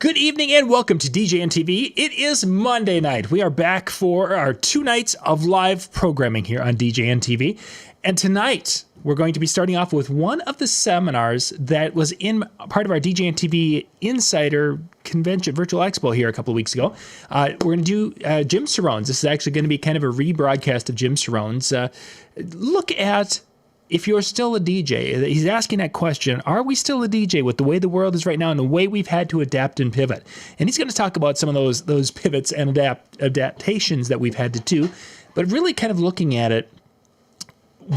Good evening and welcome to DJNTV. It is Monday night. We are back for our 2 nights of live programming here on DJNTV. And tonight, we're going to be starting off with one of the seminars that was in part of our DJNTV Insider Convention Virtual Expo here a couple of weeks ago. We're going to do Jim Cerone's. This is actually going to be kind of a rebroadcast of Jim Cerone's. Look at if you're still a DJ. He's asking that question, are we still a DJ with the way the world is right now and the way we've had to adapt and pivot? And he's going to talk about some of those pivots and adaptations that we've had to do, but really kind of looking at it,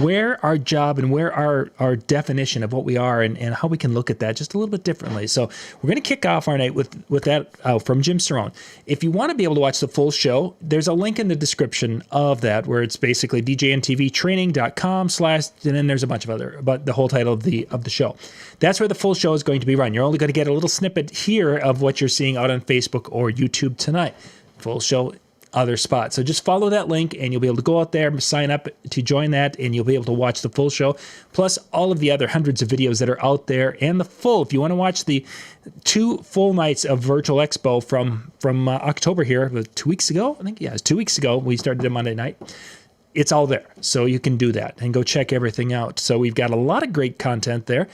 where our job and where our definition of what we are and how we can look at that just a little bit differently. So we're going to kick off our night with that from Jim Cerone. If you want to be able to watch the full show, there's a link in the description of that where it's basically djntvtraining.com/ and then there's a bunch of other, but the whole title of the show. That's where the full show is going to be run. You're only going to get a little snippet here of what you're seeing out on Facebook or YouTube tonight. Full show other spots. So just follow that link and you'll be able to go out there, sign up to join that, and you'll be able to watch the full show, plus all of the other hundreds of videos that are out there, and the full, if you want to watch the 2 full nights of Virtual Expo from October here, 2 weeks ago, I think, yeah, it was 2 weeks ago, we started it Monday night. It's all there, so you can do that and go check everything out. So we've got a lot of great content there.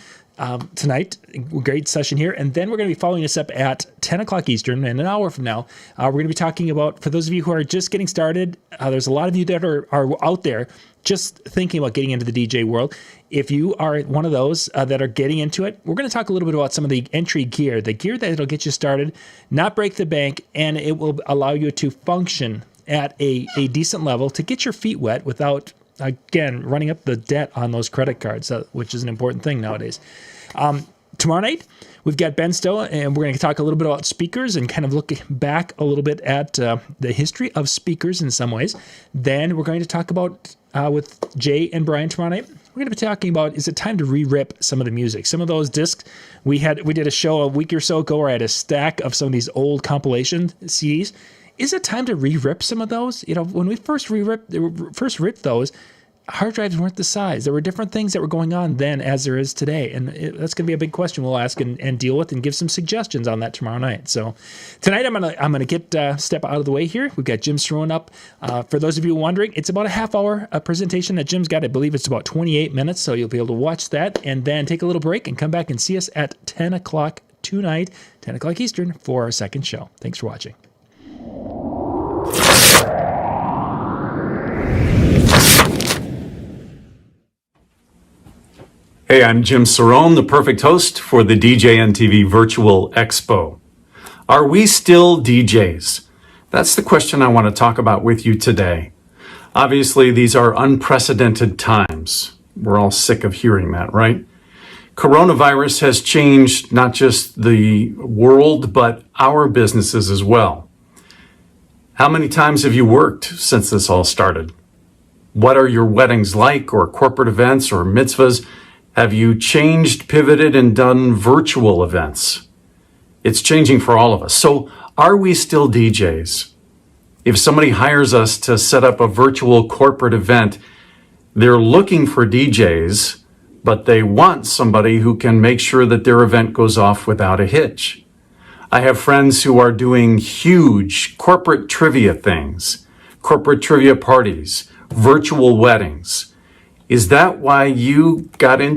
Tonight, great session here, and then we're going to be following this up at 10 o'clock Eastern, and an hour from now, we're going to be talking about, for those of you who are just getting started, there's a lot of you that are out there just thinking about getting into the DJ world. If you are one of those that are getting into it, we're going to talk a little bit about some of the entry gear, the gear that'll get you started, not break the bank, and it will allow you to function at a decent level to get your feet wet without, again, running up the debt on those credit cards, which is an important thing nowadays. Tomorrow night, we've got Ben Stowe, and we're going to talk a little bit about speakers and kind of look back a little bit at the history of speakers in some ways. Then we're going to talk about, with Jay and Brian tomorrow night, we're going to be talking about, is it time to re-rip some of the music? Some of those discs, we did a show a week or so ago where I had a stack of some of these old compilation CDs. Is it time to re-rip some of those? You know, when we first ripped those, hard drives weren't the size. There were different things that were going on then as there is today. And that's going to be a big question we'll ask and deal with and give some suggestions on that tomorrow night. So tonight I'm gonna get step out of the way here. We've got Jim Cerone up. For those of you wondering, it's about a half-hour presentation that Jim's got. I believe it's about 28 minutes, so you'll be able to watch that and then take a little break and come back and see us at 10 o'clock tonight, 10 o'clock Eastern, for our second show. Thanks for watching. Hey, I'm Jim Cerone, the perfect host for the DJNTV Virtual Expo. Are we still DJs? That's the question I want to talk about with you today. Obviously, these are unprecedented times. We're all sick of hearing that, right? Coronavirus has changed not just the world, but our businesses as well. How many times have you worked since this all started? What are your weddings like, or corporate events, or mitzvahs? Have you changed, pivoted, and done virtual events? It's changing for all of us. So are we still DJs? If somebody hires us to set up a virtual corporate event, they're looking for DJs, but they want somebody who can make sure that their event goes off without a hitch. I have friends who are doing huge corporate trivia things, corporate trivia parties, virtual weddings. Is that why you got into